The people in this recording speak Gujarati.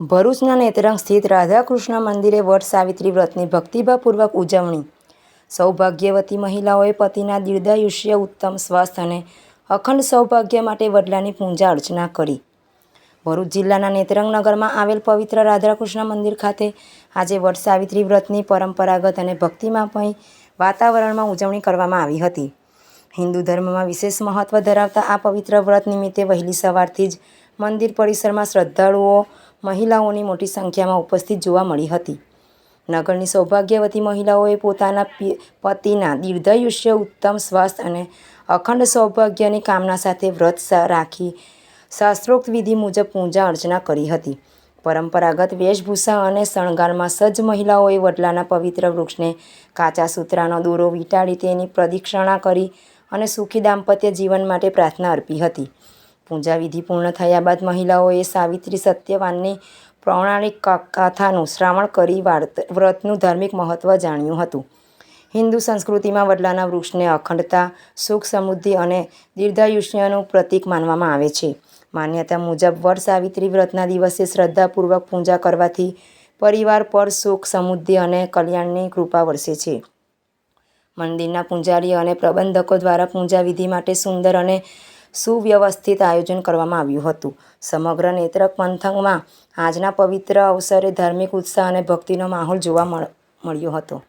ભરૂચના નેત્રંગ સ્થિત રાધાકૃષ્ણ મંદિરે વટ સાવિત્રી વ્રતની ભક્તિભાવપૂર્વક ઉજવણી. સૌભાગ્યવતી મહિલાઓએ પતિના દીર્ઘાયુષ્ય, ઉત્તમ સ્વાસ્થ્ય અને અખંડ સૌભાગ્ય માટે વડલાની પૂજા અર્ચના કરી. ભરૂચ જિલ્લાના નેત્રંગ નગરમાં આવેલ પવિત્ર રાધાકૃષ્ણ મંદિર ખાતે આજે વટ સાવિત્રી વ્રતની પરંપરાગત અને ભક્તિમય વાતાવરણમાં ઉજવણી કરવામાં આવી હતી. હિન્દુ ધર્મમાં વિશેષ મહત્વ ધરાવતા આ પવિત્ર વ્રત નિમિત્તે વહેલી સવારથી જ મંદિર પરિસરમાં શ્રદ્ધાળુઓ, મહિલાઓની મોટી સંખ્યામાં ઉપસ્થિત જોવા મળી હતી. નગરની સૌભાગ્યવતી મહિલાઓએ પોતાના પતિના દીર્ઘાયુષ્ય, ઉત્તમ સ્વાસ્થ્ય અને અખંડ સૌભાગ્યની કામના સાથે વ્રત રાખી શાસ્ત્રોક્ત વિધિ મુજબ પૂજા અર્ચના કરી હતી. પરંપરાગત વેશભૂષા અને શણગારમાં સજ્જ મહિલાઓએ વડલાના પવિત્ર વૃક્ષને કાચા સૂતરાનો દોરો વીંટાળી તેની પ્રદક્ષિણા કરી અને સુખી દાંપત્ય જીવન માટે પ્રાર્થના અર્પી હતી. પૂજા વિધિ પૂર્ણ થયા બાદ મહિલાઓએ સાવિત્રી સત્યવાનની પૌરાણિક કથાનું શ્રવણ કરી વ્રતનું ધાર્મિક મહત્ત્વ જાણ્યું હતું. હિન્દુ સંસ્કૃતિમાં વડલાના વૃક્ષને અખંડતા, સુખ, સમૃદ્ધિ અને દીર્ઘાયુષ્યનું પ્રતીક માનવામાં આવે છે. માન્યતા મુજબ વટ સાવિત્રી વ્રતના દિવસે શ્રદ્ધાપૂર્વક પૂજા કરવાથી પરિવાર પર સુખ, સમૃદ્ધિ અને કલ્યાણની કૃપા વરસે છે. મંદિરના પૂજારી અને પ્રબંધકો દ્વારા પૂજા વિધિ માટે સુંદર અને સુવ્યવસ્થિત આયોજન કરવામાં આવ્યું હતું. સમગ્ર નેત્રંગ પંથકમાં આજના પવિત્ર અવસરે ધાર્મિક ઉત્સાહ અને ભક્તિનો માહોલ જોવા મળ્યો હતો.